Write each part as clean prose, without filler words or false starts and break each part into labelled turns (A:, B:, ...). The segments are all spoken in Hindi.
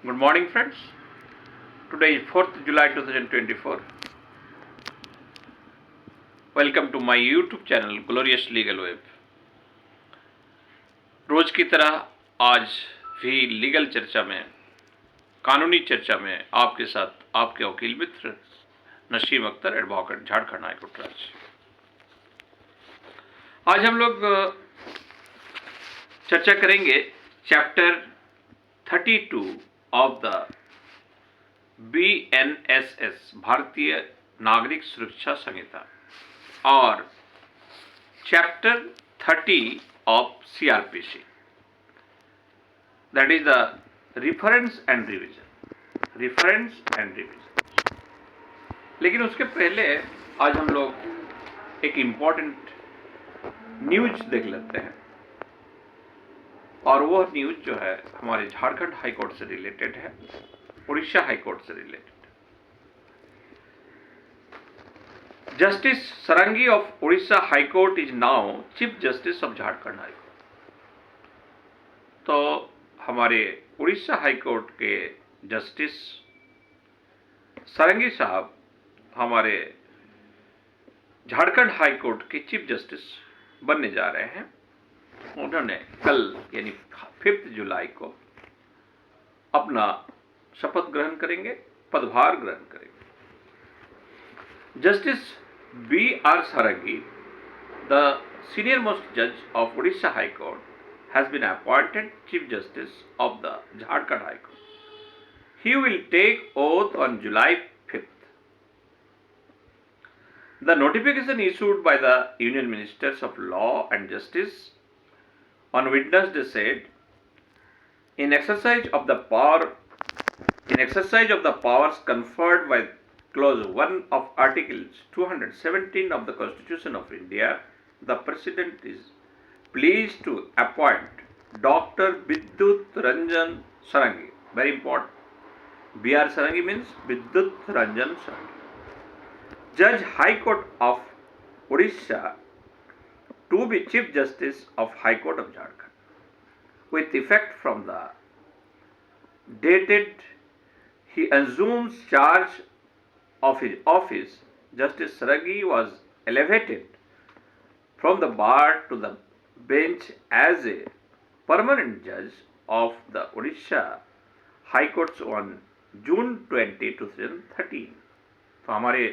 A: Good morning, friends. Today is 4th July 2024. Welcome to my YouTube channel Glorious Legal Web. रोज की तरह आज भी लीगल चर्चा में, कानूनी चर्चा में आपके साथ आपके वकील मित्र नसीम अख्तर, एडवोकेट, झारखंड हाईकोर्ट राज्य। आज हम लोग चर्चा करेंगे चैप्टर 32 ऑफ द BNSS, भारतीय नागरिक सुरक्षा संहिता, और chapter 30 of CRPC, that is the reference and revision. लेकिन उसके पहले आज हम लोग एक इम्पॉर्टेंट न्यूज देख लेते हैं, और वह न्यूज जो है हमारे झारखंड हाईकोर्ट से रिलेटेड है, उड़ीसा हाईकोर्ट से related. Justice Sarangi of Orissa high court is now chief justice of Jharkhand high court. तो हमारे उड़ीसा हाईकोर्ट के जस्टिस सरंगी साहब हमारे झारखंड हाईकोर्ट के चीफ जस्टिस बनने जा रहे हैं। उन्होंने कल यानी 5 जुलाई को अपना शपथ ग्रहण करेंगे, पदभार ग्रहण करेंगे। Justice B.R. Sarangi, the senior most judge of Odisha High Court, has been appointed Chief Justice of the Jharkhand High Court. He will take oath on July 5th. The notification issued by the Union Ministers of Law and Justice on Wednesday said, in exercise of the powers conferred by Clause 1 of Article 217 of the Constitution of India, the President is pleased to appoint Dr. Vidyut Ranjan Sarangi. Very important. B.R. Sarangi means Vidyut Ranjan Sarangi, Judge High Court of Odisha, to be Chief Justice of High Court of Jharkhand, with effect from the dated he assumes charge of his office. Justice Sarangi was elevated from the bar to the bench as a permanent judge of the Odisha High Court on June 20, 2013. तो हमारे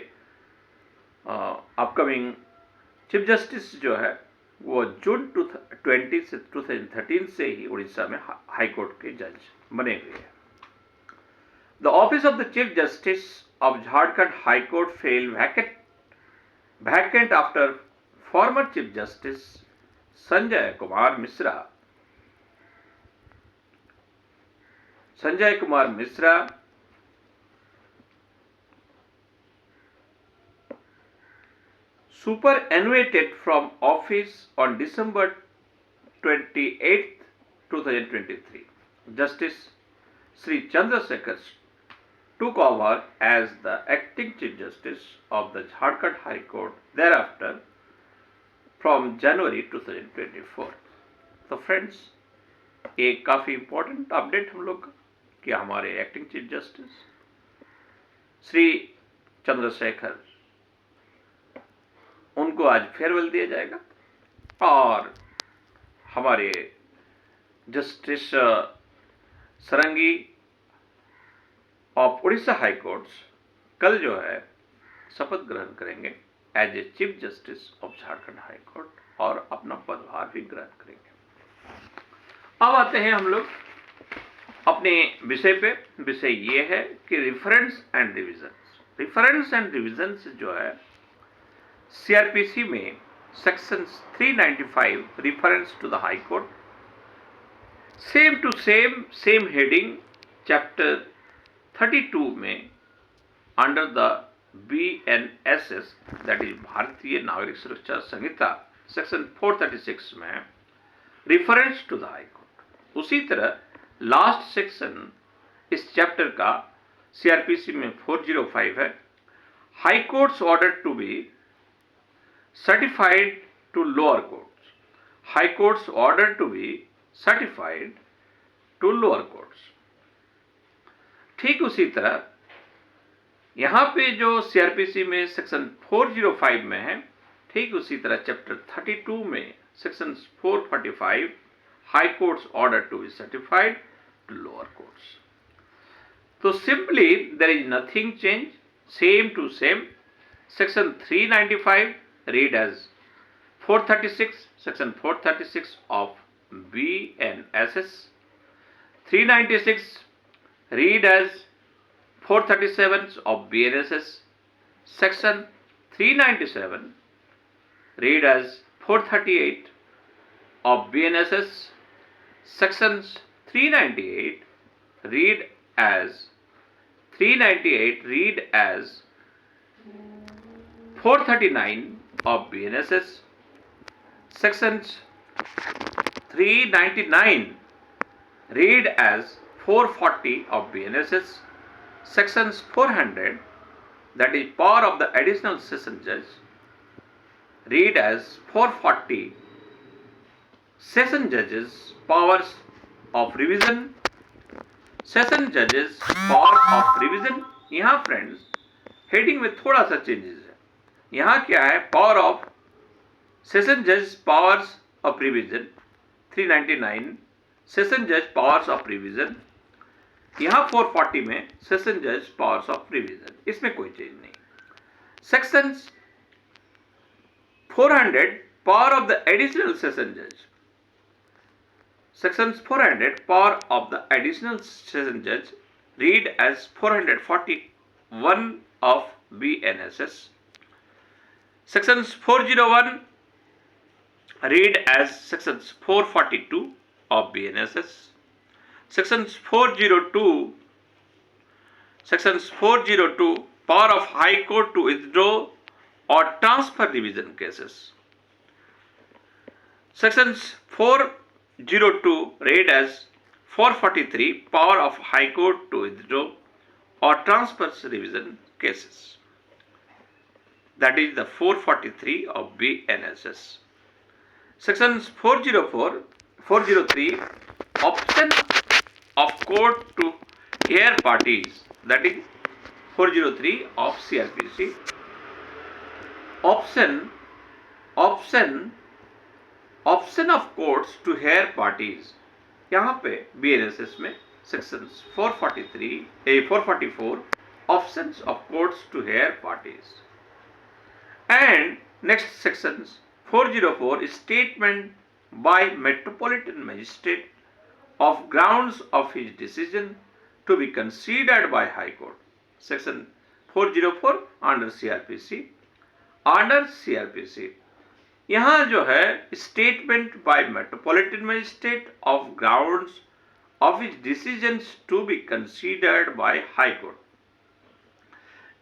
A: अपकमिंग चीफ जस्टिस जो है वो जून 20 से 2013 से ही उड़ीसा में हाई कोर्ट के जज बने हुए हैं। The office of the Chief Justice of Jharkhand High Court fell vacant after former Chief Justice Sanjay Kumar Misra superannuated from office on December 28, 2023. Justice Sri Chandrasekhar took over as the acting Chief Justice of the Jharkhand High Court thereafter from January 2024. तो फ्रेंड्स, एक काफ़ी इम्पोर्टेंट अपडेट हम लोग कि हमारे acting chief justice Shri Chandrashekhar, उनको आज फेयरवेल दिया जाएगा, और हमारे justice Sarangi of Orissa high courts कल जो है शपथ ग्रहण करेंगे as a chief justice of Jharkhand high court, और अपना पदभार भी ग्रहण करेंगे। अब आते हैं हम लोग अपने विषय पे। विषय ये है कि रिफरेंस एंड रिविजन्स जो है CRPC में section 395 reference to the high court, same to same heading chapter 32 में under the BNSS, that is Bharatiya Nagarik Suraksha Sanhita, section 436 में reference to the high court. उसी तरह लास्ट सेक्शन इस चैप्टर का CRPC में 405 है, high courts order to be certified to lower courts, high courts order to be certified to lower courts. ठीक उसी तरह यहाँ पे जो सीआरपीसी में सेक्शन 405 में है, ठीक उसी तरह चैप्टर 32 में section 445 high courts order to be certified to lower courts. तो simply there is nothing change, same to same. Section 395 read as 436, section 436 of BNSS. 396 read as 437 of BNSS. Section 397 read as 438 of BNSS. Sections 398 read as 439 of BNSS. Sections 399 read as 440 of BNSS. Sections 400, that is power of the additional session judge, read as 440 session judges powers of revision. Session जजेस पावर ऑफ रिवीजन। यहाँ फ्रेंड्स हेडिंग में थोड़ा सा चेंजेस है। यहाँ क्या है, पावर ऑफ सेशन जज पावर्स ऑफ रिवीजन 399, सेशन जज पावर्स ऑफ रिवीजन। यहाँ 440 में सेशन जज पावर्स ऑफ रिवीजन, इसमें कोई चेंज नहीं। Sections 400 power of the additional session जज। Sections 400 power of the additional session judge read as 441 of BNSS. Sections 401 read as sections 442 of BNSS. Sections 402 power of High Court to withdraw or transfer revision cases. Sections 402 read as 443 power of High Court to withdraw or transfer revision cases. That is the 443 of BNSS. Sections 403 option of court to hear parties. That is 403 of CRPC. Option of courts to hear parties. यहाँ पे BNSS में sections 444 options of courts to hear parties and next sections 404 statement by metropolitan magistrate of grounds of his decision to be considered by high court. Section 404 under CRPC यहाँ जो है statement by metropolitan magistrate of grounds of his decisions to be considered by high court.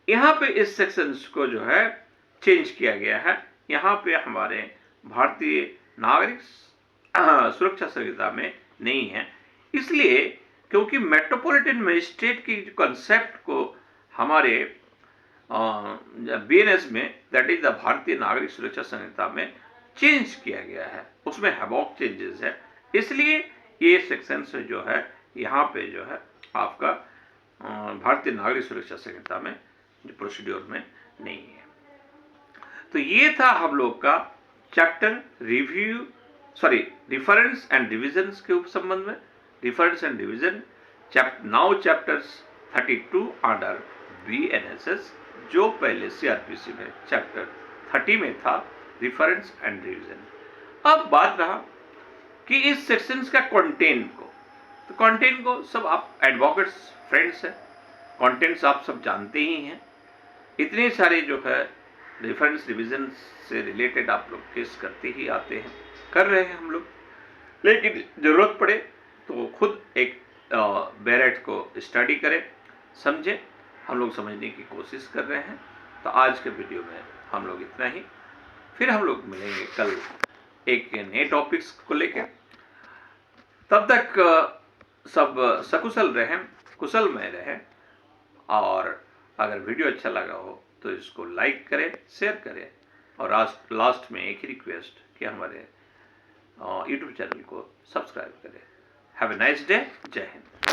A: यहाँ पे इस सेक्शंस को जो है चेंज किया गया है। यहाँ पे हमारे भारतीय नागरिक सुरक्षा संहिता में नहीं है, इसलिए क्योंकि मेट्रोपॉलिटन मजिस्ट्रेट की कंसेप्ट को हमारे BNS में, दैट इज द भारतीय नागरिक सुरक्षा संहिता में चेंज किया गया है, उसमें हैबॉक चेंजेस है, इसलिए ये सेक्शंस जो है यहाँ पे जो है आपका भारतीय नागरिक सुरक्षा संहिता में जो प्रोसीड्योर में नहीं है। तो ये था हम लोग का चैप्टर रिफरेंस एंड डिविजन्स के उपसंबंध में। Reference and division now chapters 32 under BNSS, जो पहले CRPC में चैप्टर 30 में था रिफरेंस एंड रिवीजन। अब बात रहा कि इस सेक्शंस का कंटेंट को, तो कंटेंट को सब आप एडवोकेट्स फ्रेंड्स हैं, कंटेंट्स आप सब जानते ही हैं। इतने सारे जो है रेफरेंस रिवीजन से रिलेटेड आप लोग केस करते ही आते हैं, कर रहे हैं हम लोग, लेकिन ज़रूरत पड़े तो खुद एक बैरेट को स्टडी करें, समझें। हम लोग समझने की कोशिश कर रहे हैं। तो आज के वीडियो में हम लोग इतना ही, फिर हम लोग मिलेंगे कल एक नए टॉपिक्स को लेकर। तब तक सब सकुशल रहें, कुशलमय रहें, और अगर वीडियो अच्छा लगा हो तो इसको लाइक करें, शेयर करें, और लास्ट में एक ही रिक्वेस्ट कि हमारे YouTube चैनल को सब्सक्राइब करें। Have a nice day. जय हिंद।